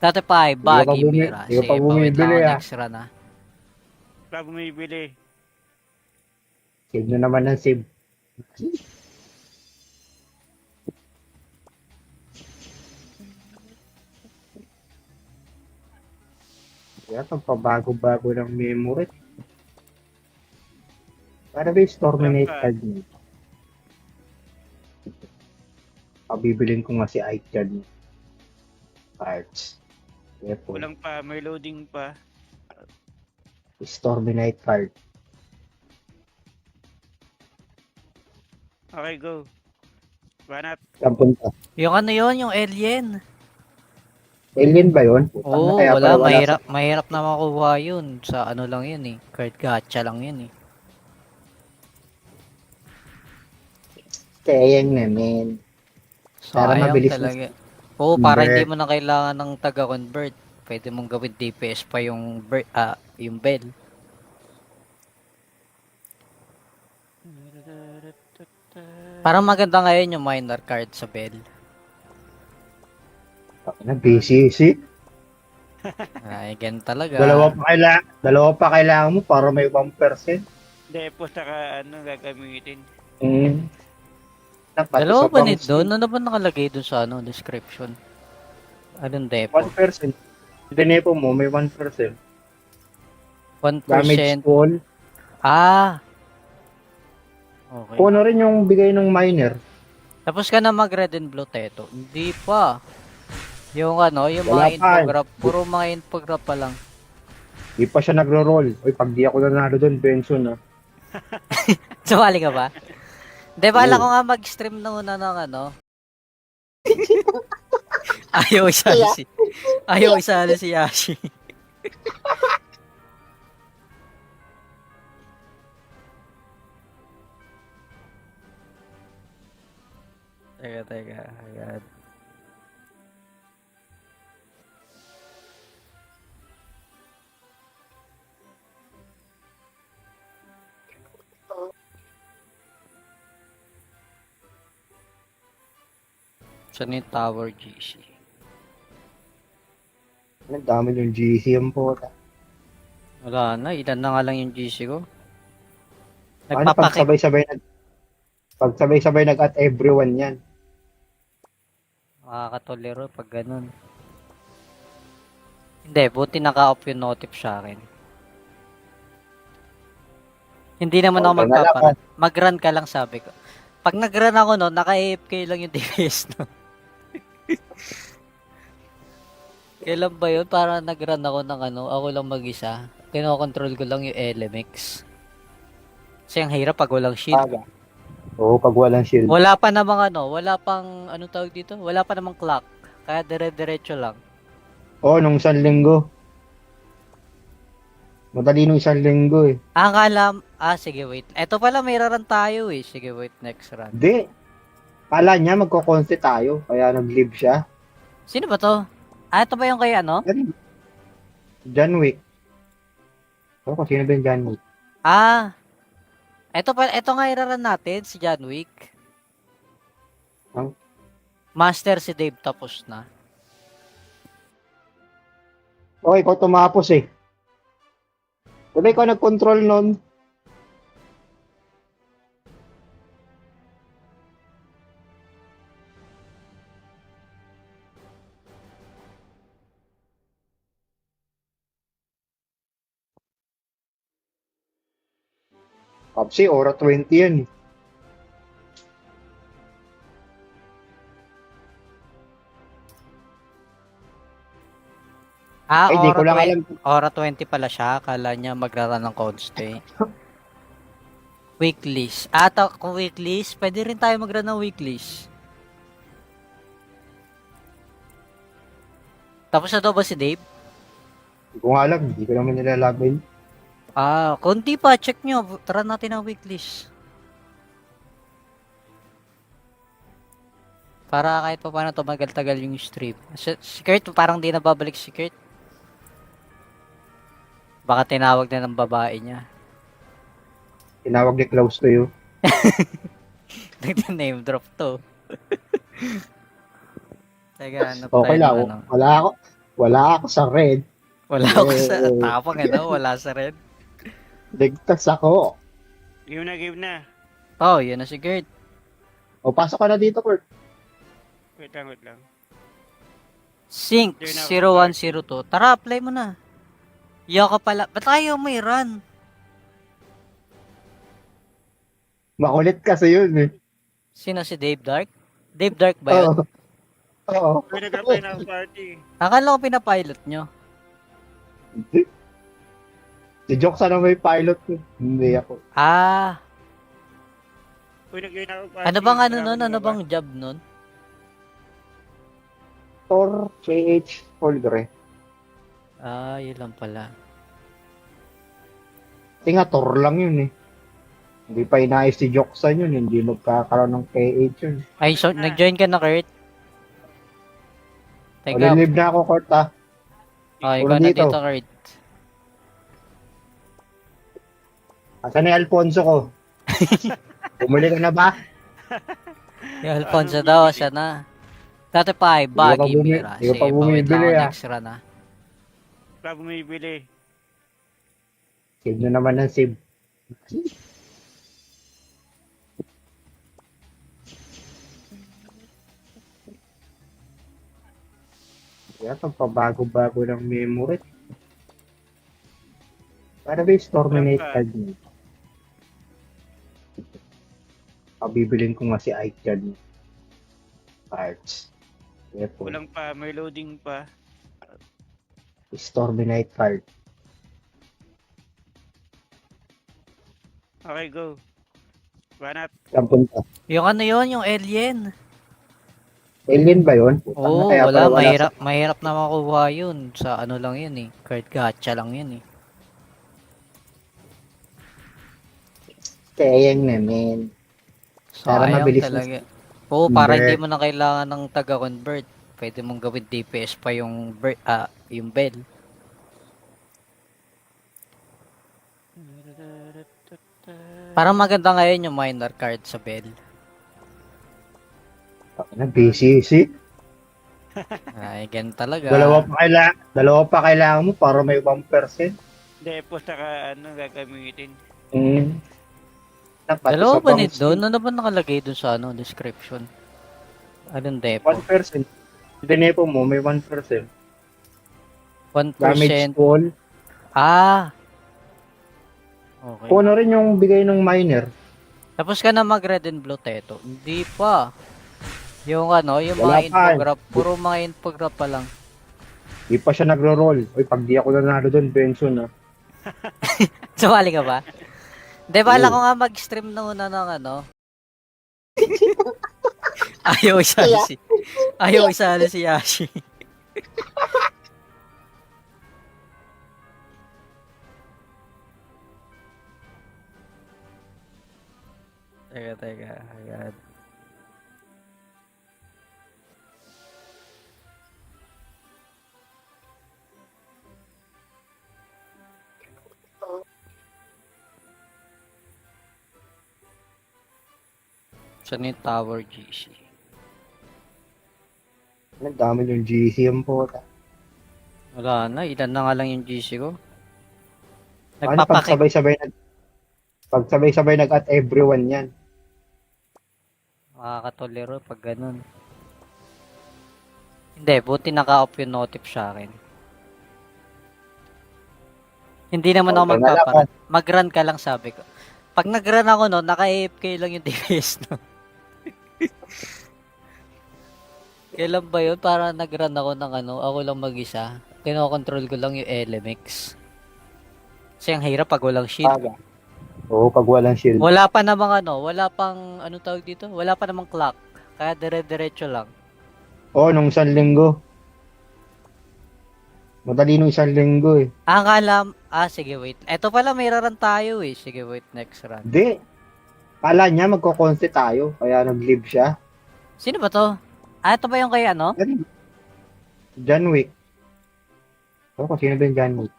Dati pa ay baggy mira. Hindi ka pa Sige, bawit lang bumibili ako ah. next run ah. Wala bumibili. Save nyo naman ng save. Yan, ang pabago-bago ng memory. Para ba yung Storminate card niya? Pabibilin ko nga si Ike dyan. Cards. Weapon. Walang pa, may loading pa. Storminate card. Okay, go. Banat. Saan punta? Yung ano yun, yung alien. Alien ba yun? Putang Oo, na, kaya wala, pala mahirap na makuha yun. Sa ano lang yun eh. Card gacha lang yun eh. Sayang naman. Para Sayang mabilis na- talaga. Oo, para Hindi. hindi mo na kailangan ng taga-convert. Pwede mong gawin DPS pa yung bell. Parang maganda ngayon yung minor card sa bell. BCC. Ay, ganun talaga. Dalawa pa kailangan mo para may 1%. Depo saka ano gagamitin. Mm. Dalawa ba nito doon? Ano ba nakalagay doon sa ano, description? Anong depo? 1%. Dinepo mo, may 1%. 1%. Damage fall. Ah! Okay. Kung ano rin yung bigay ng miner. Tapos ka na mag-red and blue teto. Hindi pa. Yung ano, yung Wala mga pa. infograph. Puro mga infograph pa lang. Di pa siya nagro-roll. Uy, pag di ako nanalo doon, pension ah. Sumali ka ba? Hindi, bala Oo. ko nga mag-stream na una ng ano. Ayaw isali si Yashi. Teka. Ayan. Saan yung Tower GC? Ang dami yung GC yung po. Wala na, ilan na nga lang yung GC ko. Ano pag sabay-sabay nag-at everyone yan. Makakatolero pag ganun. Hindi, buti naka-off yung notif sa akin. Hindi naman ako Okay, magpaparan. Mag-run ka lang sabi ko. Pag nag-run ako no, naka-AFK lang yung DPS no. Kailan ba yun? Para nag-run ako ng ano, ako lang mag-isa. Kinokontrol ko lang yung LMX. Kasi ang hirap pag walang shield. Oo, pag walang shield. Wala pa namang ano, wala pang, ano tawag dito? Wala pa namang clock. Kaya dire-diretso lang. Oo, nung isang linggo. Madali nung isang linggo eh. Ang alam, sige wait. Eto pala may run tayo eh. Sige wait, next run. Hindi. Kala niya magko-conce tayo, kaya nag-leave siya. Sino ba to? Ito ba yung kay ano? John Wick. Oo, sino ba yung John Wick? Ito nga iraran natin, si John Wick. Ang Master si Dave tapos na. oh, ikaw tumapos eh. Diba ikaw nag-control nun? Kapsi, Aura 20 yan eh. Ay, di ko lang alam. Aura 20 pala siya. Akala niya magraran ng Constay. Weeklies. Kung weeklies, pwede rin tayo magran ng weeklies. Tapos na daw ba si Dave? Di ko nga alam. Di ko naman nilalagay. Kung di pa, check nyo. Tara natin ang weeklies. Para kahit pa paano tumagal-tagal yung stream. Si Kurt, parang di na babalik si Kurt. Baka tinawag na ng babae niya. Tinawag ni close to you. Nag-name drop to. Teka, ano Okay tayo lang. ng ano? Wala ako sa red. Wala ako sa Eh, tapang wala sa red. Ligtas ako. Game na. Oh, yun na si Kurt. O, pasok ka na dito, Kurt. Wait lang. Sync There na ako. 0102. Tara, apply mo na. Yoko pala. Ba't ayaw may run? Makulit kasi yun eh. Sino si Dave Dark? Dave Dark ba yun? Oo. Oo. Uy, nag-apply na ako party. Akala ko pinapilot nyo. Si Jokes na may pilot ko. Hindi ako. Uy, nag-join ako party. Ano bang ano Tara, nun? Ano bumaba. bang job nun? Tor, KH, Holdre. Yun lang pala. Kasi nga, Tor lang yun eh. Hindi pa inayos si Joksan yun. Hindi magkakaroon ng KH yun. Ay, so, nag-join ka na, Kurt? O, Teka, live na ako, Kurt ah. ikaw na dito. dito, Kurt. Asan na yung Alfonso ko? Bumuli ka na ba? Yung Alfonso daw, siya na. Dati pa ay Baggy Mira. Hindi ko pa Sige, bawit lang bumibili ako ah. next run ah. Wala bumibili. Save na naman ng save. Kaya itong pabago-bago ng memory. Para ba yung Storminate card niya? Bibilin ko nga si Ike dyan. Cards. Kaya po, Walang pa, may loading pa. Storminate card. Okay, go. Banat. Saan punta? Yung ano yun, yung alien. Alien ba yun? Oo, Kaya wala. pala Mahirap na makuha yun. Sa ano lang yun eh. Card gacha lang yun eh. Sayang naman. Para Sayang mabilis na- talaga. Oo, para Convert. hindi mo na kailangan ng taga-convert. Pwede mong gawin DPS pa yung yung bell. Parang maganda ngayon yung minor card sa bell. BCC. Ay, ganun talaga. Dalawa pa kailangan mo para may 1%. Depo saka gagamitin. Dalawa ba nito doon? Ano ba nakalagay doon sa description? Anong depo? 1%. Dinepo mo, may 1%. 1%. Damage wall. Okay. Kung ano rin yung bigay ng miner. Tapos ka na mag-red and blue teto. Hindi pa. Yung yung Wala mga pa. infograph. Puro mga infograph pa lang. Di pa siya nagro-roll. Uy, pag di ako nanalo doon, benso na. Sumali ka ba? Hindi, bala Oo. ko nga mag-stream na una ng Ayaw isali si Yashi. Teka. Ayan. Saan yung Tower GC? Ang dami yung GC yung puta. Wala na, ilan na nga lang yung GC ko. Paano Nagpapakik. pagsabay-sabay nag-at everyone yan? Makakatolero pag ganun. Hindi, buti naka-off yung notif sa akin. Hindi naman ako Okay na lang, magpaparat. Mag-run ka lang sabi ko. Pag nag-run ako no, naka-AFK lang yung DPS no. Kailan ba yun? Para nag-run ako ng ano, ako lang mag-isa. Kinokontrol ko lang yung LMX. Kasi ang hirap pag walang shield. Aga. Oo, pag walang shield. Wala pa namang ano, wala pang, ano tawag dito? Wala pa namang clock. Kaya dire-diretso lang. Oo, nung isang linggo. Madali nung isang linggo eh. Ang alam, sige wait. Eto pala may run tayo eh. Sige wait, next run. Hindi. Kala niya magko-conce tayo, kaya nag-leave siya. Sino ba to? Ito ba yung kay ano? John Wick. Oo, kung sino ba yung John Wick?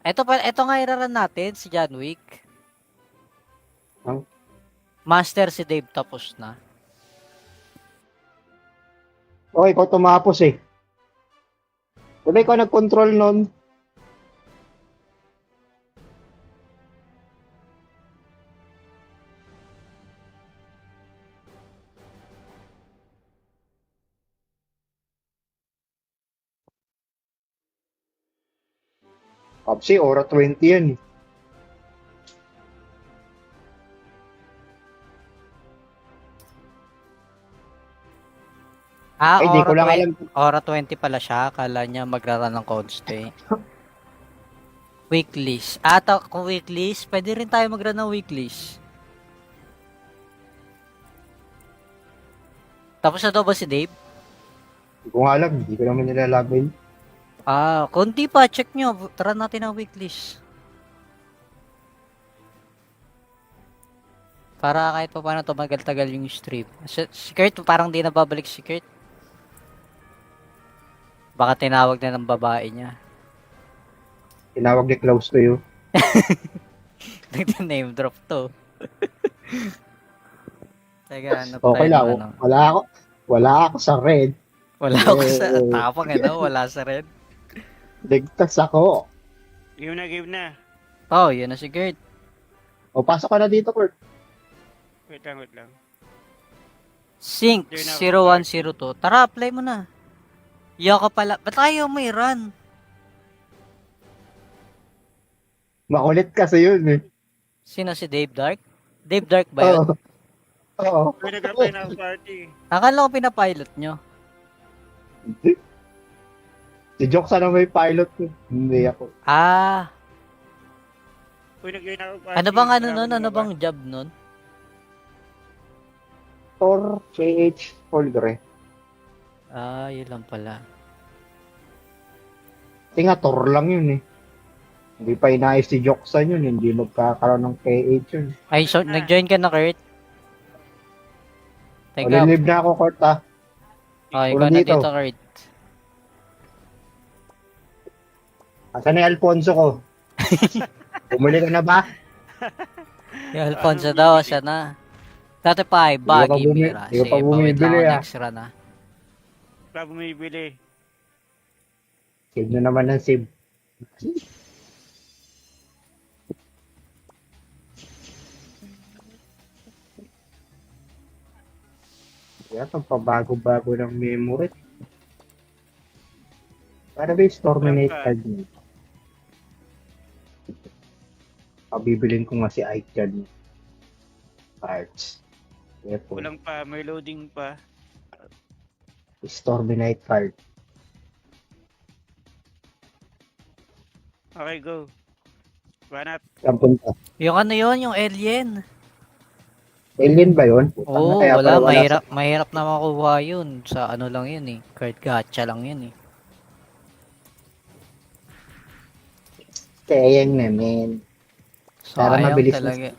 Eto nga iraran natin, si John Wick. Ang- Master si Dave tapos na. Oo, ikaw tumapos eh. Diba ikaw nag-control nun? Kapsi, Aura 20 yan eh. Ay, di ko lang alam. Aura 20 pala siya. Akala niya magraran ng Conste. Weeklies. Kung weeklies, pwede rin tayo magran ng weeklies. Tapos na daw ba si Dave? Di ko nga alam, hindi ko naman nilalagay. Konti pa. Check nyo. Tara natin ang weeklies. Para kahit pa paano tumagal-tagal yung stream. Si Kurt, parang di na babalik si Kurt. Baka tinawag na ng babae niya. Tinawag ni close to you. Nag-name drop to. Teka, ano Okay tayo lang. ng ano? Wala ako sa red. Wala ako sa Eh, tapang wala sa red. Ligtas ako. Game na. Oh, yun na si Gert. O, pasok ka na dito, Kurt. Wait lang. Sync 0102. Tara, apply mo na. Yoko pala. Ba't ayaw mo i-run? Makulit kasi yun eh. Sino si Dave Dark? Dave Dark ba yun? Oo. Oo. Uy, nag-apply na ako party. Akala ko pinapilot nyo. Si Jokes na may pilot ko. Hindi ako. Uy, nag-join ako party. Ano bang ano Marami nun? Ano ba? bang job nun? Thor, KH, Holdre. Yun lang pala. Kasi nga, Thor lang yun eh. Hindi pa inayos si Joksan yun. Hindi magkakaroon ng KH yun. Ay, so, nag-join ka na, Kurt? O, Teka, live na ako, Kurt ah. ikaw Ulo na dito. dito, Kurt. Asan na yung Alfonso ko? Bumuli ka na ba? Yung Alfonso daw, sana. Dati pa ay baggy mira. Hindi ka pa Sige, pawait lang bumibili ako ah. next run ah. Wala bumibili. Save na naman ng save. Kaya itong pabago-bago ng memory. Para ba yung Storminate card niya? Pabibilin ko nga si Ike dyan. Cards. Kaya po, Kulang pa, may loading pa. Storminate card. Okay, go. Banat. Saan punta? Yung ano yun, yung alien. Alien ba yun? Oo, Kaya wala, pala mahirap na makuha yun. Sa ano lang yun eh. Card gacha lang yun eh. Sayang naman. Para Sayang mabilis talaga.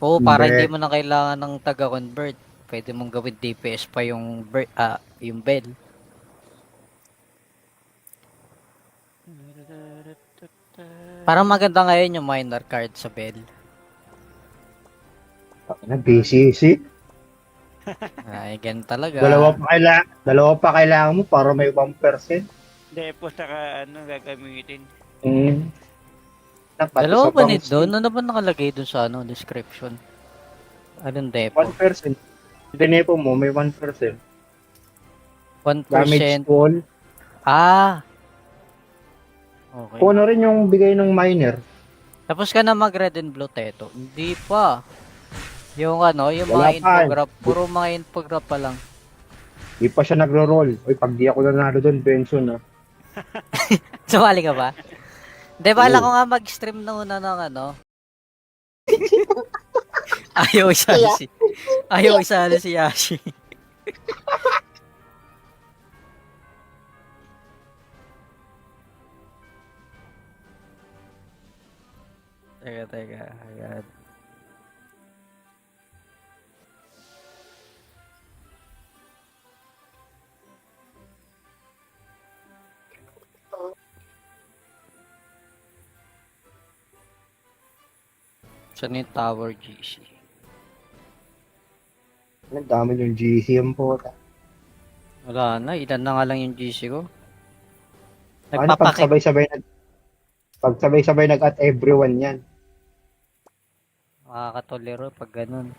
Oo, para Convert. hindi mo na kailangan ng taga-convert. Pwede mong gawin DPS pa yung yung bell. Parang maganda ngayon yung minor card sa bell. BCC. Ay, ganun talaga. Dalawa pa kailangan mo para may 1%. Depo saka ano gagamitin. Mm. Pati Dalawa sa ba banks, nito doon? Ano ba nakalagay doon sa description? Anong depo? 1%. Dinepo mo, may 1%. 1%. Damage to all. Ah! Okay. Kung ano rin yung bigay ng miner. Tapos ka na mag-red and blue, Teto? Hindi pa. Yung yung Wala mga pa. infograph, puro mga infograph pa lang. Di pa siya nagro-roll. Uy, pag di ako nanalo doon, Benson ah. Sumali ka ba? Hindi, bala Oo. ko nga mag-stream na una ng Ayaw isali si Yashi. Teka. Ayan. Saan yung Tower GC? Ang dami yung GCM po. Wala na, ilan na nga lang yung GC ko. Ano pagsabay-sabay nag-at everyone yan. Makakatolero pag ganun.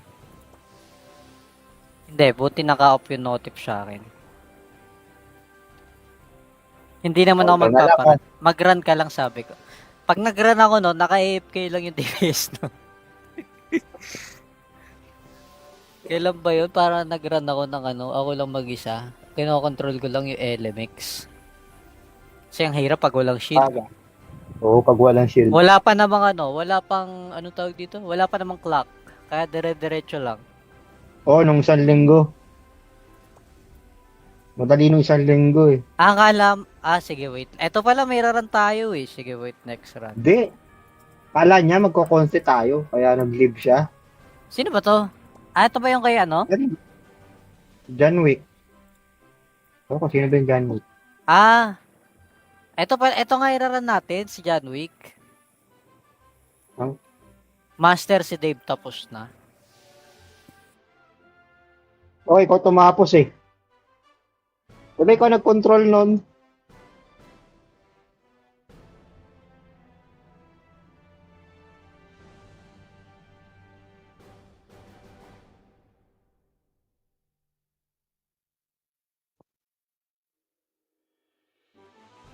Hindi, buti naka-off yung notif sa akin. Hindi naman ako Okay, magpaparan. Mag-run ka lang sabi ko. Pag nag-run ako no, naka-AFK lang yung DPS no. Kailan ba yun? Para nag-run ako ng ako lang mag-isa. Kinokontrol ko lang yung LMX. Kasi ang hirap pag walang shield. Oo, pag walang shield. Wala pa namang wala pang tawag dito? Wala pa namang clock. Kaya dire-diretso lang. Oo, nung isang linggo. Madali nung isang linggo eh. Sige wait. Eto pala may run tayo eh. Sige wait, next run. Hindi. Kala niya magko-conce tayo, kaya nag-leave siya. Sino ba to? Ito ba yung kay John Wick. Kung sino ba yung John Wick? Eto nga iraran natin, si John Wick. Ang? Master si Dave tapos na. Okay, ikaw tumapos eh. Diba ikaw nag-control nun?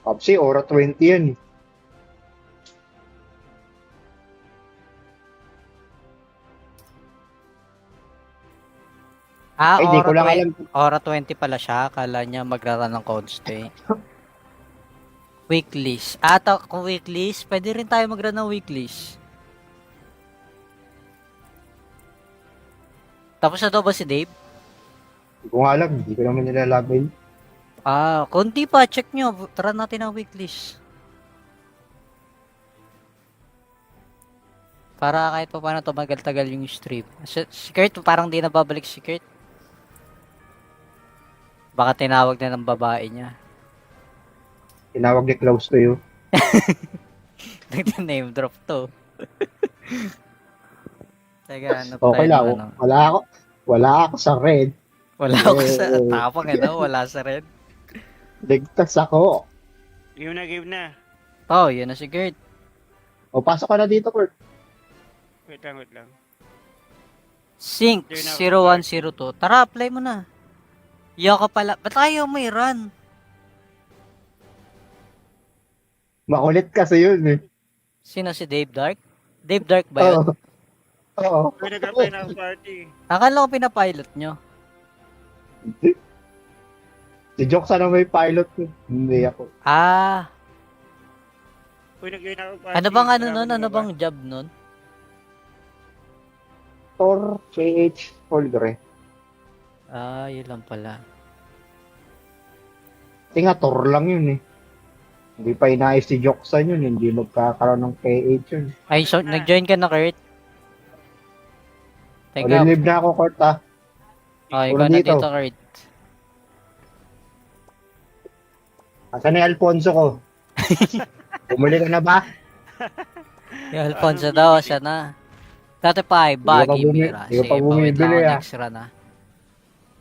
Kapsi, Aura 20 yan eh. Ay, di ko lang alam. Aura 20 pala siya. Akala niya magrara ng Constay. Weeklies. Kung weeklies, pwede rin tayo magra ng weeklies. Tapos na daw ba si Dave? Hindi ko nga alam, hindi ko naman nilalagay. Konti pa. Check nyo. Tara natin ang weeklies. Para kahit pa paano tumagal-tagal yung stream. Si Kurt, parang di na babalik si Kurt. Baka tinawag na ng babae niya. Tinawag ni close to you. Nag-name drop to. Teka, Okay lang. Wala ako sa red. Wala ako sa tapang wala sa red. Ligtas ako. Game na. Yun na si Gert. O, pasok ka na dito, Kurt. Wait lang. Sync 0102. Tara, apply mo na. Ka pala. Ba't ayaw may run? Makulit kasi yun eh. Sino si Dave Dark? Dave Dark ba yun? Oo. Uy, nag-apply na ang party. Akala ko pinapilot nyo. Si Jokes na may pilot ko. Hindi ako. Uy, nag-join ako party. Ano bang nun? Ano bang job nun? Tor, KH, Holdre. Yun lang pala. Tinga, Tor lang yun eh. Hindi pa inayos si Joksan yun. Hindi magkakaroon ng KH yun. Ay, so, nag-join ka na, Kurt? Teka. Live na ako, Kurt ah. Ikaw na dito, Kurt. Asan na yung Alfonso ko? Bumuli ka na ba? Yung Alfonso daw, siya na. Dati pa ay baggy mira. Hindi ka pa Sige, pawait lang bumibili ako ah. next run ah.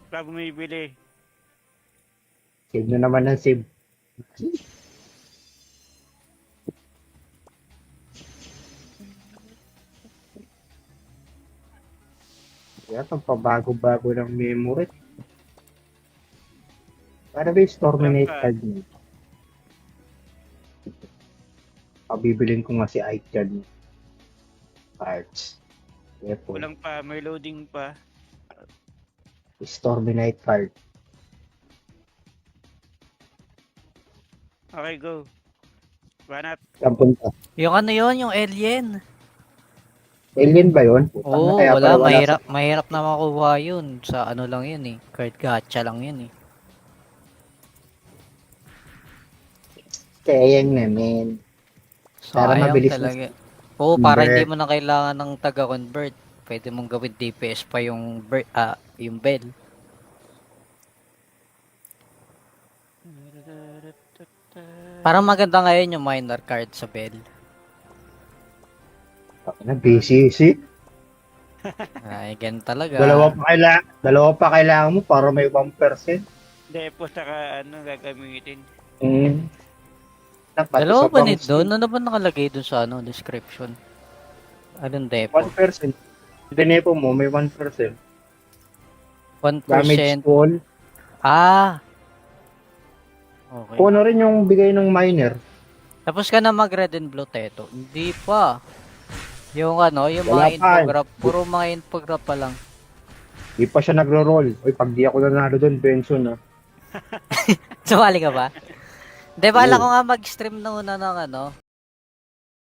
Wala bumibili. Save na naman ng save. Kaya itong pabago-bago ng memory. Para ba yung Storminate card niya? Pabibilin ko nga si Ike dyan. Cards. Careful. Kulang pa, may loading pa. Storminate card. Okay, go. Banat. Saan punta? Yung ano yun, yung alien. Alien ba yun? Oo, Kaya wala, pala mahirap na makuha yun. Sa ano lang yun eh. Card gacha lang yun eh. Sayang naman. Para Sayang mabilis talaga. Oo, para Convert. hindi mo na kailangan ng taga-convert. Pwede mong gawin DPS pa yung yung bell. Parang maganda ngayon yung minor card sa bell. na BCC. Ay, ganun talaga. Dalawa pa kailangan mo para may 1%. Hindi, po saka ano gagamitin. Dapat Dalawa isa ba pang nito doon? Ano ba nakalagay doon sa ano, description? Anong depo? 1%. Dinepo mo, may 1%. 1%. Damage fall. Ah! Okay. Kung ano rin yung bigay ng miner. Tapos ka na mag red and blue teto. Hindi pa. Yung ano, yung Wala mga pa. infograph. Puro mga infograph pa lang. Di pa siya nagro-roll. Uy, pag di ako nanalo doon, pension na. Sumali ka ba? Hindi, bala Oo. ko nga mag-stream na una ng ano,